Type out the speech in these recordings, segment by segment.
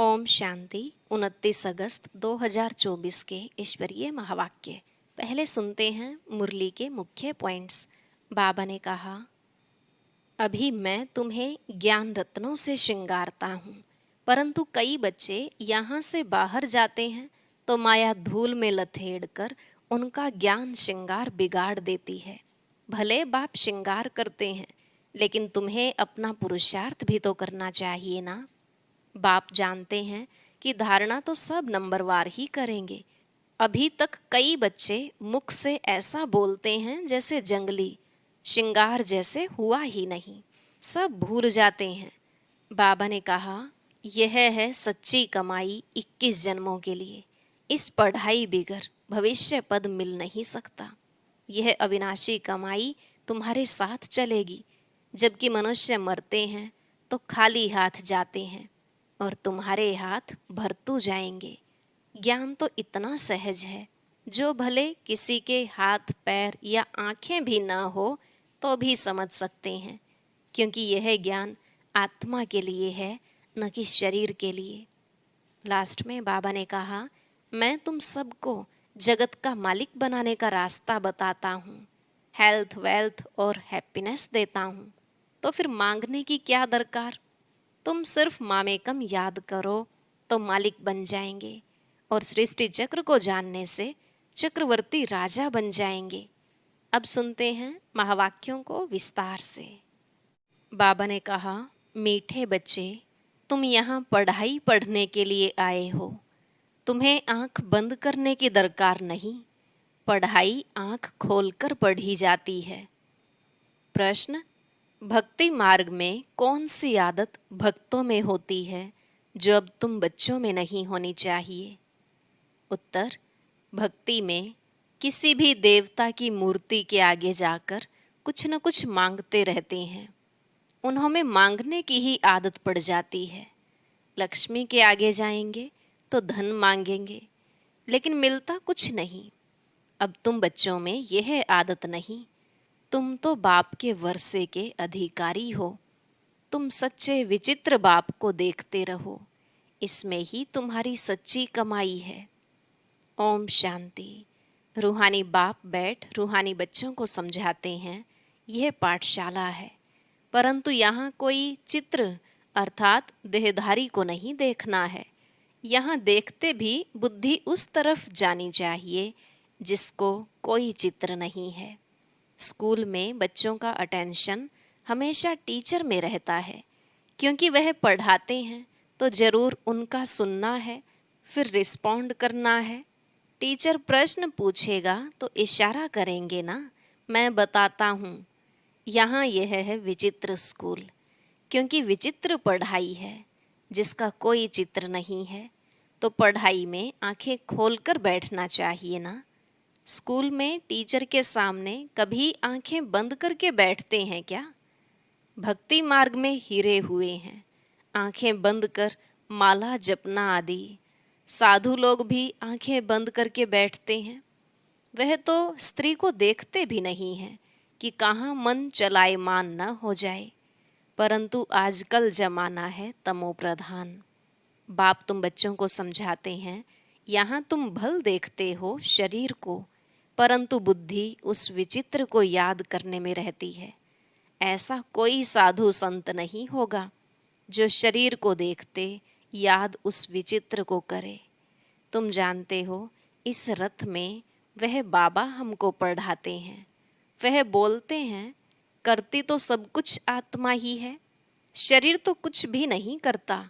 ओम शांति। 29 अगस्त 2024 के ईश्वरीय महावाक्य पहले सुनते हैं मुरली के मुख्य पॉइंट्स। बाबा ने कहा, अभी मैं तुम्हें ज्ञान रत्नों से श्रृंगारता हूँ, परंतु कई बच्चे यहाँ से बाहर जाते हैं तो माया धूल में लथेड़ कर उनका ज्ञान श्रृंगार बिगाड़ देती है। भले बाप श्रृंगार करते हैं, लेकिन तुम्हें अपना पुरुषार्थ भी तो करना चाहिए ना। बाप जानते हैं कि धारणा तो सब नंबरवार ही करेंगे। अभी तक कई बच्चे मुख से ऐसा बोलते हैं जैसे जंगली, श्रृंगार जैसे हुआ ही नहीं, सब भूल जाते हैं। बाबा ने कहा, यह है सच्ची कमाई 21 जन्मों के लिए। इस पढ़ाई बिगर भविष्य पद मिल नहीं सकता। यह अविनाशी कमाई तुम्हारे साथ चलेगी। जबकि मनुष्य मरते हैं तो खाली हाथ जाते हैं और तुम्हारे हाथ भरतू जाएंगे। ज्ञान तो इतना सहज है जो भले किसी के हाथ पैर या आंखें भी ना हो तो भी समझ सकते हैं, क्योंकि यह ज्ञान आत्मा के लिए है, न कि शरीर के लिए। लास्ट में बाबा ने कहा, मैं तुम सबको जगत का मालिक बनाने का रास्ता बताता हूँ, हेल्थ वेल्थ और हैप्पीनेस देता हूँ, तो फिर मांगने की क्या दरकार। तुम सिर्फ मामेकम याद करो तो मालिक बन जाएंगे और सृष्टि चक्र को जानने से चक्रवर्ती राजा बन जाएंगे। अब सुनते हैं महावाक्यों को विस्तार से। बाबा ने कहा, मीठे बच्चे, तुम यहाँ पढ़ाई पढ़ने के लिए आए हो। तुम्हें आंख बंद करने की दरकार नहीं, पढ़ाई आंख खोलकर पढ़ी जाती है। प्रश्न, भक्ति मार्ग में कौन सी आदत भक्तों में होती है जो अब तुम बच्चों में नहीं होनी चाहिए? उत्तर, भक्ति में किसी भी देवता की मूर्ति के आगे जाकर कुछ न कुछ मांगते रहते हैं। उन्होंने मांगने की ही आदत पड़ जाती है। लक्ष्मी के आगे जाएंगे तो धन मांगेंगे, लेकिन मिलता कुछ नहीं। अब तुम बच्चों में यह आदत नहीं। तुम तो बाप के वर्षे के अधिकारी हो। तुम सच्चे विचित्र बाप को देखते रहो, इसमें ही तुम्हारी सच्ची कमाई है। ओम शांति। रूहानी बाप बैठ रूहानी बच्चों को समझाते हैं, यह पाठशाला है, परंतु यहाँ कोई चित्र अर्थात देहधारी को नहीं देखना है। यहाँ देखते भी बुद्धि उस तरफ जानी चाहिए जिसको कोई चित्र नहीं है। स्कूल में बच्चों का अटेंशन हमेशा टीचर में रहता है, क्योंकि वह पढ़ाते हैं तो ज़रूर उनका सुनना है, फिर रिस्पॉन्ड करना है। टीचर प्रश्न पूछेगा तो इशारा करेंगे ना, मैं बताता हूँ। यहाँ यह है विचित्र स्कूल, क्योंकि विचित्र पढ़ाई है जिसका कोई चित्र नहीं है। तो पढ़ाई में आंखें खोलकर बैठना चाहिए ना। स्कूल में टीचर के सामने कभी आंखें बंद करके बैठते हैं क्या? भक्ति मार्ग में हिरे हुए हैं, आंखें बंद कर माला जपना आदि। साधु लोग भी आंखें बंद करके बैठते हैं। वह तो स्त्री को देखते भी नहीं हैं कि कहाँ मन चलायमान न हो जाए। परंतु आजकल जमाना है तमो प्रधान। बाप तुम बच्चों को समझाते हैं, यहाँ तुम भल देखते हो शरीर को, परंतु बुद्धि उस विचित्र को याद करने में रहती है। ऐसा कोई साधु संत नहीं होगा जो शरीर को देखते याद उस विचित्र को करे। तुम जानते हो, इस रथ में वह बाबा हमको पढ़ाते हैं। वह बोलते हैं, करती तो सब कुछ आत्मा ही है, शरीर तो कुछ भी नहीं करता,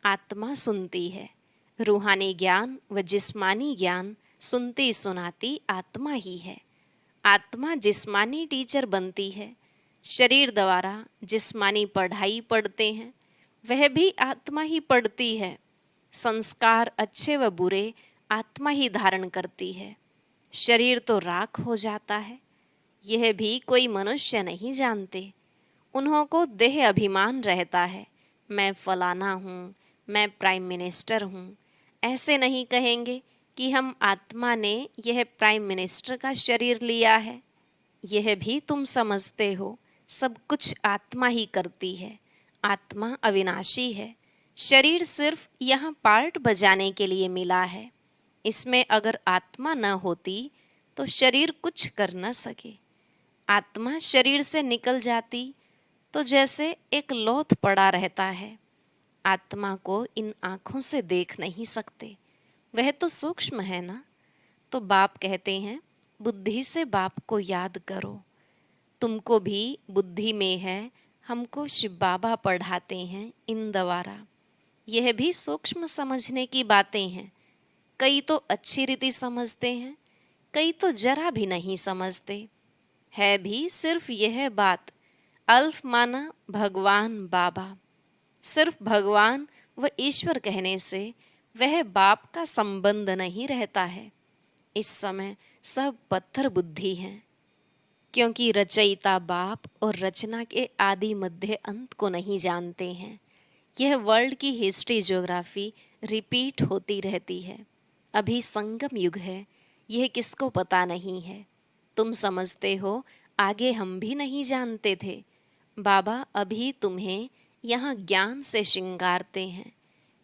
आत्मा सुनती है। रूहानी ज्ञान व जिस्मानी ज्ञान सुनती सुनाती आत्मा ही है। आत्मा जिस्मानी टीचर बनती है। शरीर द्वारा जिस्मानी पढ़ाई पढ़ते हैं, वह भी आत्मा ही पढ़ती है। संस्कार अच्छे व बुरे आत्मा ही धारण करती है। शरीर तो राख हो जाता है। यह भी कोई मनुष्य नहीं जानते। उन्हों को देह अभिमान रहता है, मैं फलाना हूँ, मैं प्राइम मिनिस्टर हूँ। ऐसे नहीं कहेंगे कि हम आत्मा ने यह प्राइम मिनिस्टर का शरीर लिया है। यह भी तुम समझते हो, सब कुछ आत्मा ही करती है। आत्मा अविनाशी है। शरीर सिर्फ यहाँ पार्ट बजाने के लिए मिला है। इसमें अगर आत्मा न होती तो शरीर कुछ कर न सके। आत्मा शरीर से निकल जाती तो जैसे एक लौथ पड़ा रहता है। आत्मा को इन आँखों से देख नहीं सकते, वह तो सूक्ष्म है ना। तो बाप कहते हैं, बुद्धि से बाप को याद करो। तुमको भी बुद्धि में है, हमको शिव बाबा पढ़ाते हैं इन द्वारा। यह भी सूक्ष्म समझने की बातें हैं। कई तो अच्छी रीति समझते हैं, कई तो जरा भी नहीं समझते। है भी सिर्फ यह बात, अल्फ माना भगवान बाबा। सिर्फ भगवान व ईश्वर कहने से वह बाप का संबंध नहीं रहता है। इस समय सब पत्थर बुद्धि हैं, क्योंकि रचयिता बाप और रचना के आदि मध्य अंत को नहीं जानते हैं। यह वर्ल्ड की हिस्ट्री ज्योग्राफी रिपीट होती रहती है। अभी संगम युग है, यह किसको पता नहीं है। तुम समझते हो आगे हम भी नहीं जानते थे। बाबा अभी तुम्हें यहाँ ज्ञान से श्रृंगारते हैं,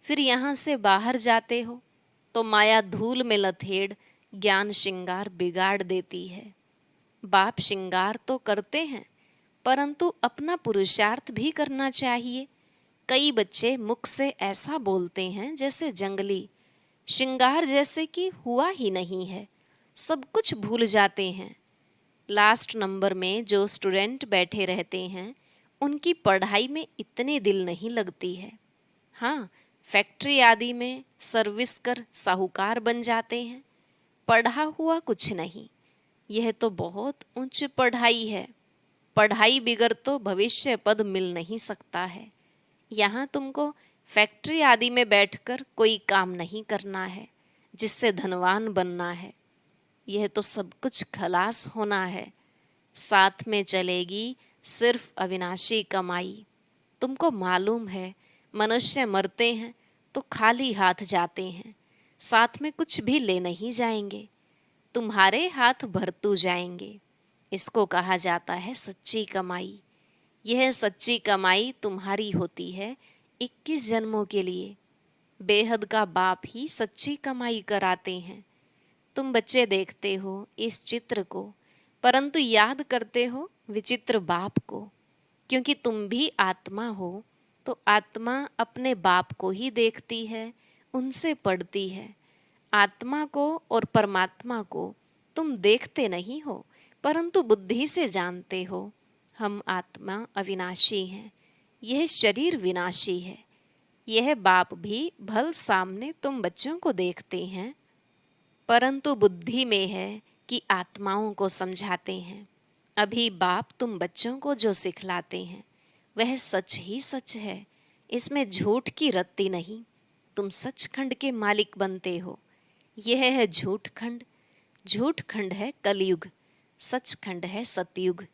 फिर यहाँ से बाहर जाते हो तो माया धूल में लथेड़ ज्ञान श्रृंगार बिगाड़ देती है। बाप श्रृंगार तो करते हैं, परंतु अपना पुरुषार्थ भी करना चाहिए। कई बच्चे मुख से ऐसा बोलते हैं जैसे जंगली, श्रृंगार जैसे कि हुआ ही नहीं है, सब कुछ भूल जाते हैं। लास्ट नंबर में जो स्टूडेंट बैठे रहते हैं उनकी पढ़ाई में इतने दिल नहीं लगती है। हाँ, फैक्ट्री आदि में सर्विस कर साहूकार बन जाते हैं, पढ़ा हुआ कुछ नहीं। यह तो बहुत उच्च पढ़ाई है। पढ़ाई बिगर तो भविष्य पद मिल नहीं सकता है। यहाँ तुमको फैक्ट्री आदि में बैठकर कोई काम नहीं करना है जिससे धनवान बनना है। यह तो सब कुछ खलास होना है। साथ में चलेगी सिर्फ अविनाशी कमाई। तुमको मालूम है मनुष्य मरते हैं तो खाली हाथ जाते हैं, साथ में कुछ भी ले नहीं जाएंगे। तुम्हारे हाथ भरतू जाएंगे। इसको कहा जाता है सच्ची कमाई। यह सच्ची कमाई तुम्हारी होती है 21 जन्मों के लिए। बेहद का बाप ही सच्ची कमाई कराते हैं। तुम बच्चे देखते हो इस चित्र को, परंतु याद करते हो विचित्र बाप को, क्योंकि तुम भी आत्मा हो तो आत्मा अपने बाप को ही देखती है, उनसे पढ़ती है। आत्मा को और परमात्मा को तुम देखते नहीं हो, परंतु बुद्धि से जानते हो। हम आत्मा अविनाशी हैं, यह शरीर विनाशी है। यह बाप भी भल सामने तुम बच्चों को देखते हैं, परंतु बुद्धि में है कि आत्माओं को समझाते हैं। अभी बाप तुम बच्चों को जो सिखलाते हैं वह सच ही सच है, इसमें झूठ की रत्ती नहीं। तुम सचखंड के मालिक बनते हो। यह है झूठ खंड। झूठ खंड है कलयुग, सचखंड है सतयुग।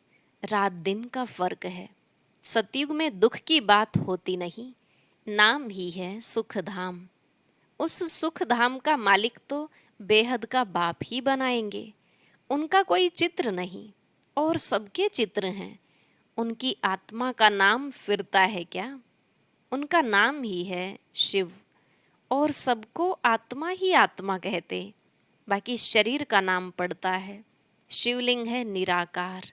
रात दिन का फर्क है। सतयुग में दुख की बात होती नहीं, नाम ही है सुख धाम। उस सुख धाम का मालिक तो बेहद का बाप ही बनाएंगे। उनका कोई चित्र नहीं और सबके चित्र हैं। उनकी आत्मा का नाम फिरता है क्या? उनका नाम ही है शिव, और सबको आत्मा ही आत्मा कहते, बाकी शरीर का नाम पड़ता है। शिवलिंग है निराकार,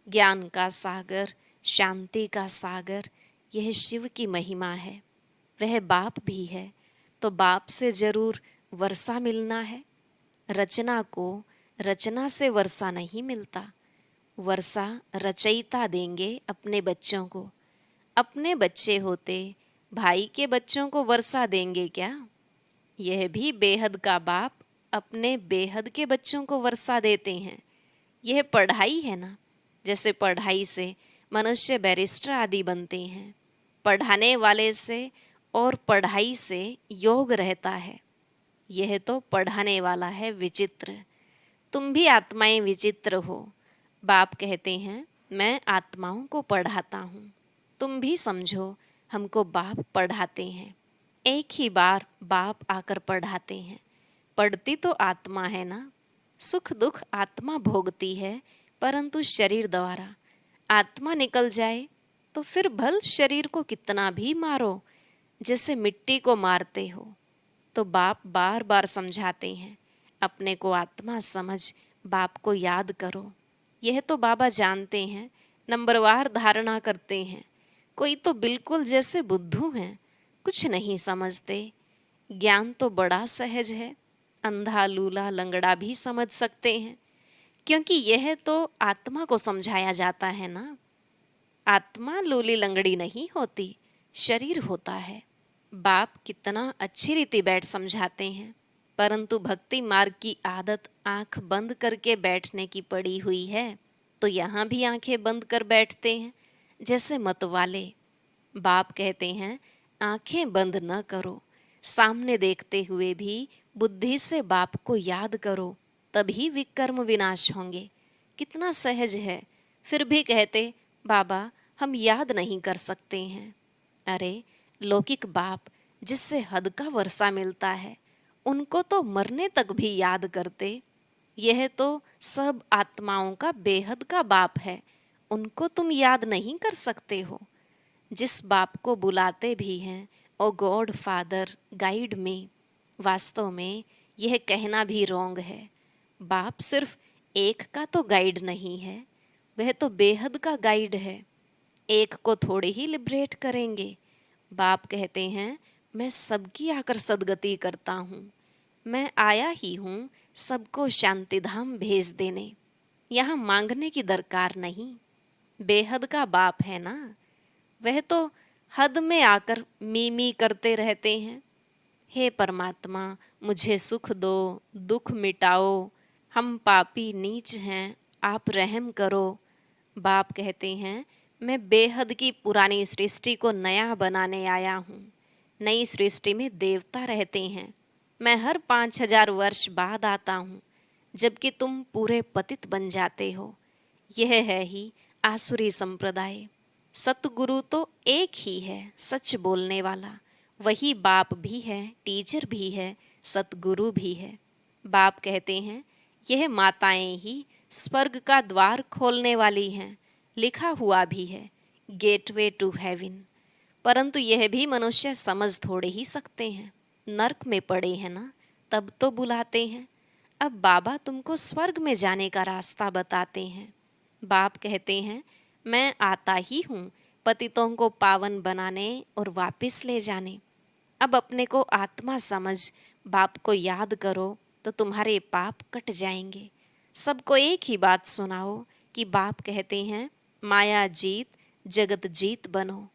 ज्ञान का सागर, शांति का सागर। यह शिव की महिमा है। वह बाप भी है तो बाप से जरूर वर्षा मिलना है। रचना को रचना से वर्षा नहीं मिलता। वर्षा रचयिता देंगे अपने बच्चों को। अपने बच्चे होते भाई के बच्चों को वर्षा देंगे क्या? यह भी बेहद का बाप अपने बेहद के बच्चों को वर्षा देते हैं। यह पढ़ाई है ना। जैसे पढ़ाई से मनुष्य बैरिस्टर आदि बनते हैं, पढ़ाने वाले से और पढ़ाई से योग रहता है। यह तो पढ़ाने वाला है विचित्र। तुम भी आत्माएं विचित्र हो। बाप कहते हैं मैं आत्माओं को पढ़ाता हूँ। तुम भी समझो हमको बाप पढ़ाते हैं। एक ही बार बाप आकर पढ़ाते हैं। पढ़ती तो आत्मा है ना। सुख दुख आत्मा भोगती है, परंतु शरीर द्वारा। आत्मा निकल जाए तो फिर भल शरीर को कितना भी मारो, जैसे मिट्टी को मारते हो। तो बाप बार बार समझाते हैं, अपने को आत्मा समझ, बाप को याद करो। यह तो बाबा जानते हैं, नंबरवार धारणा करते हैं। कोई तो बिल्कुल जैसे बुद्धू हैं, कुछ नहीं समझते। ज्ञान तो बड़ा सहज है, अंधा लूला लंगड़ा भी समझ सकते हैं, क्योंकि यह तो आत्मा को समझाया जाता है ना। आत्मा लूली लंगड़ी नहीं होती, शरीर होता है। बाप कितना अच्छी रीति बैठ समझाते हैं, परंतु भक्ति मार्ग की आदत आंख बंद करके बैठने की पड़ी हुई है। तो यहाँ भी आंखें बंद कर बैठते हैं जैसे मतवाले। बाप कहते हैं, आंखें बंद न करो, सामने देखते हुए भी बुद्धि से बाप को याद करो, तभी विकर्म विनाश होंगे। कितना सहज है। फिर भी कहते, बाबा हम याद नहीं कर सकते हैं। अरे लौकिक बाप जिससे हद का वर्षा मिलता है, उनको तो मरने तक भी याद करते। यह तो सब आत्माओं का बेहद का बाप है, उनको तुम याद नहीं कर सकते हो। जिस बाप को बुलाते भी हैं, ओ गॉड फादर गाइड में, वास्तव में यह कहना भी रोंग है। बाप सिर्फ एक का तो गाइड नहीं है, वह तो बेहद का गाइड है। एक को थोड़े ही लिबरेट करेंगे। बाप कहते हैं, मैं सबकी आकर सदगति करता हूँ। मैं आया ही हूँ सबको शांति धाम भेज देने। यहाँ मांगने की दरकार नहीं। बेहद का बाप है ना, वह तो हद में आकर मी करते रहते हैं। हे परमात्मा मुझे सुख दो, दुख मिटाओ, हम पापी नीच हैं, आप रहम करो। बाप कहते हैं, मैं बेहद की पुरानी सृष्टि को नया बनाने आया हूँ। नई सृष्टि में देवता रहते हैं। मैं हर 5000 वर्ष बाद आता हूँ, जबकि तुम पूरे पतित बन जाते हो। यह है ही आसुरी संप्रदाय। सतगुरु तो एक ही है, सच बोलने वाला। वही बाप भी है, टीचर भी है, सतगुरु भी है। बाप कहते हैं, यह माताएं ही स्वर्ग का द्वार खोलने वाली हैं। लिखा हुआ भी है, गेटवे टू हेवन। परंतु यह भी मनुष्य समझ थोड़े ही सकते हैं। नर्क में पड़े हैं ना, तब तो बुलाते हैं। अब बाबा तुमको स्वर्ग में जाने का रास्ता बताते हैं। बाप कहते हैं, मैं आता ही हूँ पतितों को पावन बनाने और वापस ले जाने। अब अपने को आत्मा समझ, बाप को याद करो, तो तुम्हारे पाप कट जाएंगे। सबको एक ही बात सुनाओ कि बाप कहते हैं, माया जीत जगत जीत बनो।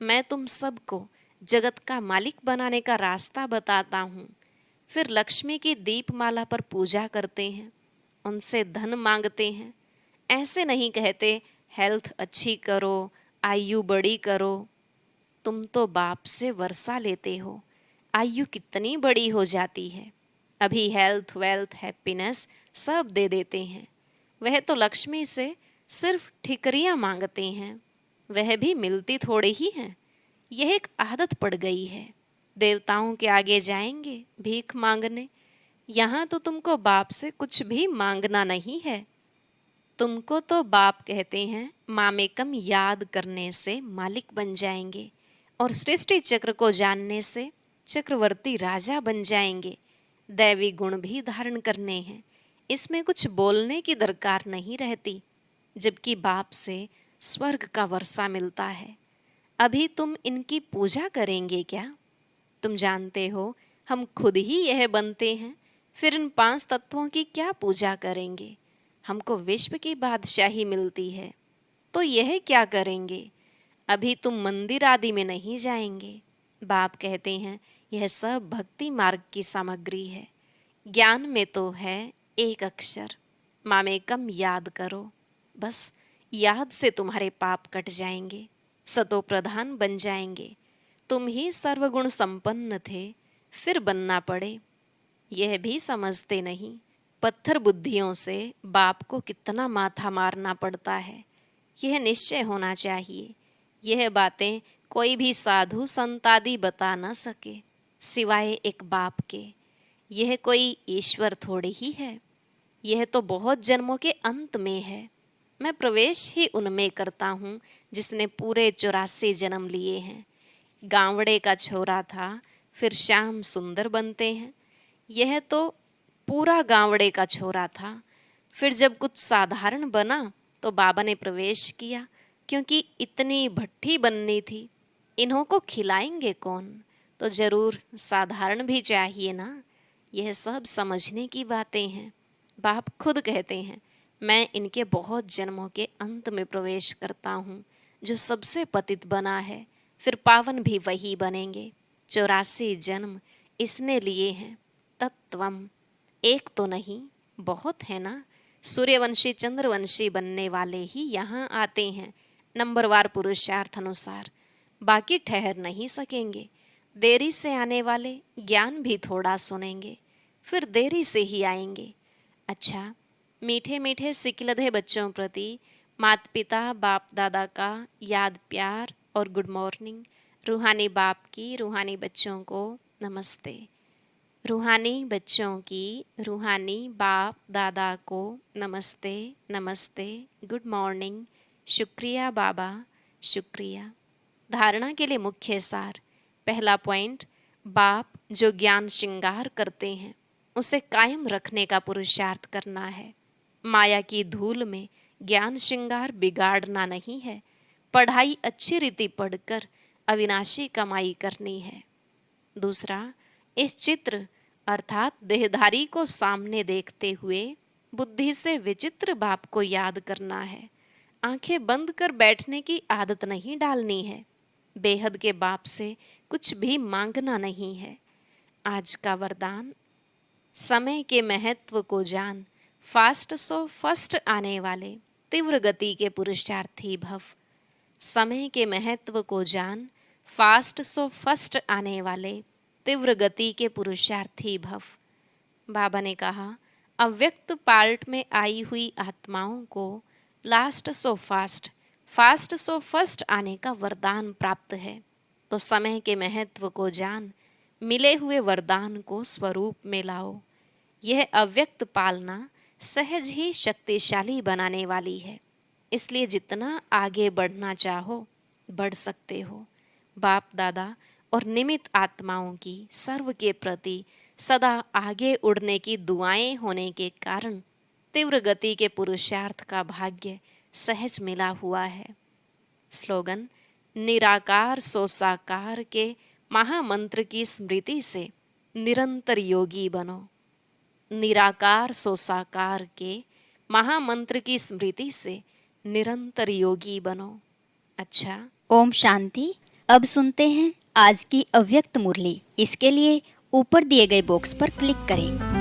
मैं तुम सबको जगत का मालिक बनाने का रास्ता बताता हूँ। फिर लक्ष्मी की दीपमाला पर पूजा करते हैं, उनसे धन मांगते हैं। ऐसे नहीं कहते हेल्थ अच्छी करो, आयु बड़ी करो। तुम तो बाप से वर्षा लेते हो, आयु कितनी बड़ी हो जाती है। अभी हेल्थ वेल्थ हैप्पीनेस सब दे देते हैं। वह तो लक्ष्मी से सिर्फ ठिकरियाँ मांगते हैं, वह भी मिलती थोड़ी ही हैं। यह एक आदत पड़ गई है। देवताओं के आगे जाएंगे भीख मांगने, यहाँ तो तुमको बाप से कुछ भी मांगना नहीं है। तुमको तो बाप कहते हैं, मामेकम याद करने से मालिक बन जाएंगे, और सृष्टि चक्र को जानने से चक्रवर्ती राजा बन जाएंगे। दैवी गुण भी धारण करने हैं, इसमें कुछ बोलने की दरकार नहीं रहती, जबकि बाप से स्वर्ग का वर्षा मिलता है। अभी तुम इनकी पूजा करेंगे क्या? तुम जानते हो हम खुद ही यह बनते हैं, फिर इन 5 तत्वों की क्या पूजा करेंगे? हमको विश्व की बादशाही मिलती है, तो यह क्या करेंगे? अभी तुम मंदिर आदि में नहीं जाएंगे। बाप कहते हैं, यह सब भक्ति मार्ग की सामग्री है। ज्ञान में तो है एक अक्षर, मामेकम याद करो। बस याद से तुम्हारे पाप कट जाएंगे, सतो प्रधान बन जाएंगे। तुम ही सर्वगुण संपन्न थे, फिर बनना पड़े। यह भी समझते नहीं, पत्थर बुद्धियों से बाप को कितना माथा मारना पड़ता है। यह निश्चय होना चाहिए। यह बातें कोई भी साधु संतादि बता न सके, सिवाय एक बाप के। यह कोई ईश्वर थोड़ी ही है, यह तो बहुत जन्मों के अंत में है। मैं प्रवेश ही उनमें करता हूँ जिसने पूरे 84 जन्म लिए हैं। गांवड़े का छोरा था, फिर श्याम सुंदर बनते हैं। यह तो पूरा गांवड़े का छोरा था। फिर जब कुछ साधारण बना तो बाबा ने प्रवेश किया, क्योंकि इतनी भट्ठी बननी थी। इन्हों को खिलाएंगे कौन, तो जरूर साधारण भी चाहिए ना। यह सब समझने की बातें हैं। बाप खुद कहते हैं, मैं इनके बहुत जन्मों के अंत में प्रवेश करता हूँ। जो सबसे पतित बना है, फिर पावन भी वही बनेंगे। 84 जन्म इसने लिए हैं। तत्वम एक तो नहीं, बहुत है ना। सूर्यवंशी चंद्रवंशी बनने वाले ही यहाँ आते हैं, नंबरवार पुरुषार्थ अनुसार। बाकी ठहर नहीं सकेंगे। देरी से आने वाले ज्ञान भी थोड़ा सुनेंगे, फिर देरी से ही आएंगे। अच्छा, मीठे मीठे सिकलधे बच्चों प्रति माता पिता बाप दादा का याद प्यार और गुड मॉर्निंग। रूहानी बाप की रूहानी बच्चों को नमस्ते। रूहानी बच्चों की रूहानी बाप दादा को नमस्ते नमस्ते, गुड मॉर्निंग, शुक्रिया बाबा, शुक्रिया। धारणा के लिए मुख्य सार। पहला पॉइंट, बाप जो ज्ञान श्रृंगार करते हैं उसे कायम रखने का पुरुषार्थ करना है। माया की धूल में ज्ञान श्रृंगार बिगाड़ना नहीं है। पढ़ाई अच्छी रीति पढ़कर अविनाशी कमाई करनी है। दूसरा, इस चित्र अर्थात देहधारी को सामने देखते हुए बुद्धि से विचित्र बाप को याद करना है। आंखें बंद कर बैठने की आदत नहीं डालनी है। बेहद के बाप से कुछ भी मांगना नहीं है। आज का वरदान, समय के महत्व को जान, फास्ट सो फर्स्ट आने वाले तीव्र गति के पुरुषार्थी भव। समय के महत्व को जान, फास्ट सो फर्स्ट आने वाले तीव्र गति के पुरुषार्थी भव। बाबा ने कहा, अव्यक्त पार्ट में आई हुई आत्माओं को last so fast, fast so first आने का वरदान प्राप्त है। तो समय के महत्व को जान, मिले हुए वरदान को स्वरूप में लाओ। यह अव्यक्त पालना सहज ही शक्तिशाली बनाने वाली है। इसलिए जितना आगे बढ़ना चाहो बढ़ सकते हो। बाप दादा और निमित्त आत्माओं की सर्व के प्रति सदा आगे उड़ने की दुआएं होने के कारण तीव्र गति के पुरुषार्थ का भाग्य सहज मिला हुआ है। स्लोगन, निराकार सो साकार के महामंत्र की स्मृति से निरंतर योगी बनो। निराकार सो साकार के महामंत्र की स्मृति से निरंतर योगी बनो। अच्छा, ओम शांति। अब सुनते हैं आज की अव्यक्त मुरली। इसके लिए ऊपर दिए गए बॉक्स पर क्लिक करें।